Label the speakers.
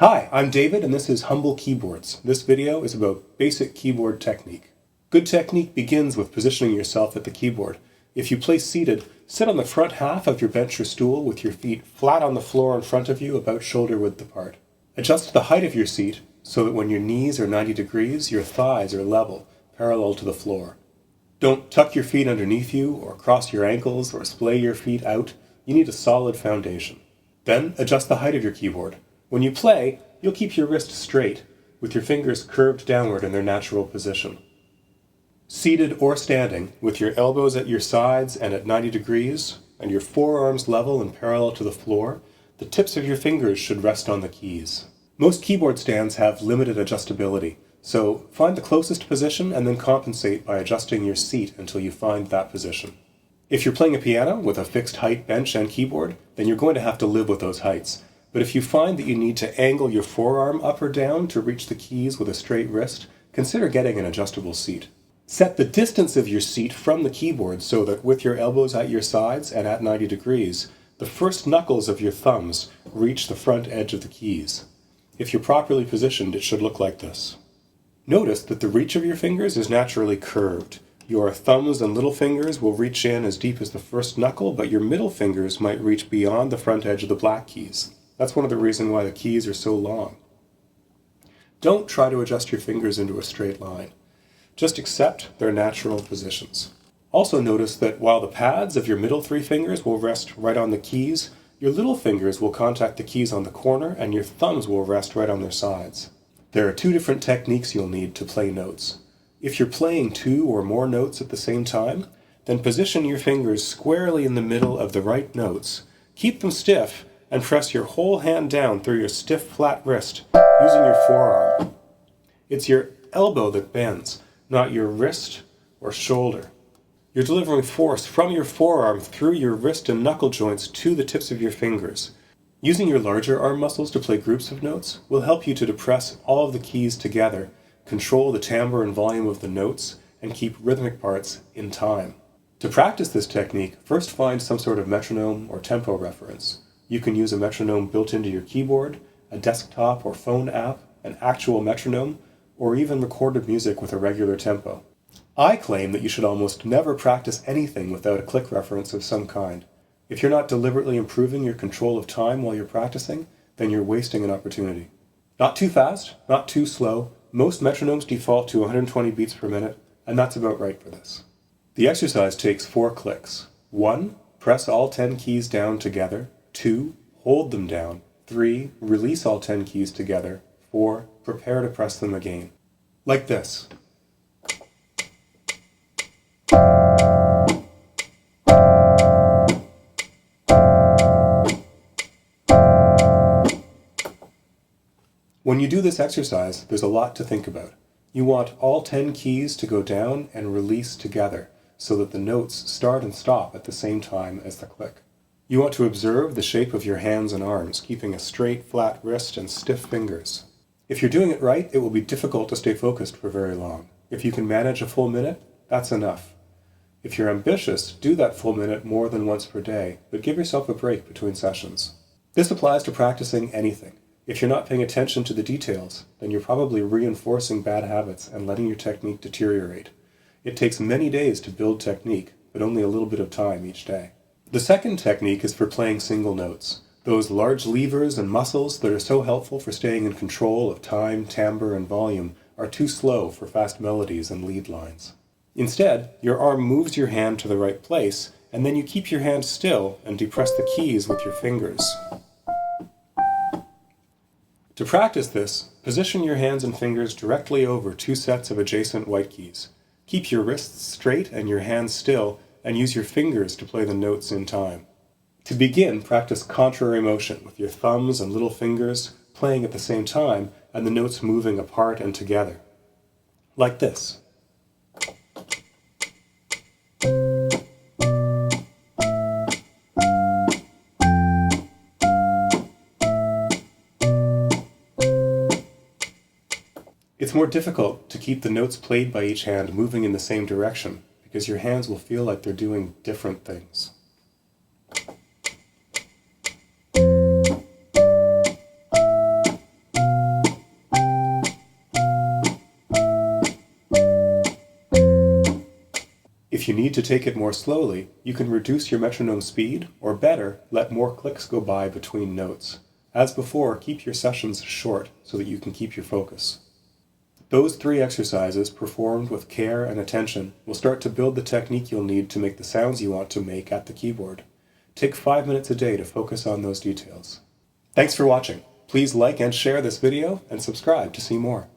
Speaker 1: Hi, I'm David and this is Humble Keyboards. This video is about basic keyboard technique. Good technique begins with positioning yourself at the keyboard. If you play seated, sit on the front half of your bench or stool with your feet flat on the floor in front of you about shoulder width apart. Adjust the height of your seat so that when your knees are 90 degrees, your thighs are level, parallel to the floor. Don't tuck your feet underneath you or cross your ankles or splay your feet out. You need a solid foundation. Then adjust the height of your keyboard. When you play, you'll keep your wrist straight, with your fingers curved downward in their natural position. Seated or standing, with your elbows at your sides and at 90 degrees, and your forearms level and parallel to the floor, the tips of your fingers should rest on the keys. Most keyboard stands have limited adjustability, so find the closest position and then compensate by adjusting your seat until you find that position. If you're playing a piano with a fixed height bench and keyboard, then you're going to have to live with those heights. But if you find that you need to angle your forearm up or down to reach the keys with a straight wrist, consider getting an adjustable seat. Set the distance of your seat from the keyboard so that with your elbows at your sides and at 90 degrees, the first knuckles of your thumbs reach the front edge of the keys. If you're properly positioned, it should look like this. Notice that the reach of your fingers is naturally curved. Your thumbs and little fingers will reach in as deep as the first knuckle, but your middle fingers might reach beyond the front edge of the black keys. That's one of the reasons why the keys are so long. Don't try to adjust your fingers into a straight line. Just accept their natural positions. Also notice that while the pads of your middle three fingers will rest right on the keys, your little fingers will contact the keys on the corner and your thumbs will rest right on their sides. There are two different techniques you'll need to play notes. If you're playing two or more notes at the same time, then position your fingers squarely in the middle of the right notes. Keep them stiff and press your whole hand down through your stiff flat wrist using your forearm. It's your elbow that bends, not your wrist or shoulder. You're delivering force from your forearm through your wrist and knuckle joints to the tips of your fingers. Using your larger arm muscles to play groups of notes will help you to depress all of the keys together, control the timbre and volume of the notes, and keep rhythmic parts in time. To practice this technique, first find some sort of metronome or tempo reference. You can use a metronome built into your keyboard, a desktop or phone app, an actual metronome, or even recorded music with a regular tempo. I claim that you should almost never practice anything without a click reference of some kind. If you're not deliberately improving your control of time while you're practicing, then you're wasting an opportunity. Not too fast, not too slow. Most metronomes default to 120 beats per minute, and that's about right for this. The exercise takes 4 clicks. 1. Press all 10 keys down together. 2. Hold them down. 3. Release all 10 keys together. 4. Prepare to press them again. Like this. When you do this exercise, there's a lot to think about. You want all 10 keys to go down and release together so that the notes start and stop at the same time as the click. You want to observe the shape of your hands and arms, keeping a straight, flat wrist and stiff fingers. If you're doing it right, it will be difficult to stay focused for very long. If you can manage a full minute, that's enough. If you're ambitious, do that full minute more than once per day, but give yourself a break between sessions. This applies to practicing anything. If you're not paying attention to the details, then you're probably reinforcing bad habits and letting your technique deteriorate. It takes many days to build technique, but only a little bit of time each day. The second technique is for playing single notes. Those large levers and muscles that are so helpful for staying in control of time, timbre, and volume are too slow for fast melodies and lead lines. Instead, your arm moves your hand to the right place, and then you keep your hand still and depress the keys with your fingers. To practice this, position your hands and fingers directly over 2 sets of adjacent white keys. Keep your wrists straight and your hands still, and use your fingers to play the notes in time. To begin, practice contrary motion with your thumbs and little fingers playing at the same time and the notes moving apart and together. Like this. It's more difficult to keep the notes played by each hand moving in the same direction because your hands will feel like they're doing different things. If you need to take it more slowly, you can reduce your metronome speed, or better, let more clicks go by between notes. As before, keep your sessions short so that you can keep your focus. Those 3 exercises, performed with care and attention, will start to build the technique you'll need to make the sounds you want to make at the keyboard. Take 5 minutes a day to focus on those details. Thanks for watching. Please like and share this video, and subscribe to see more.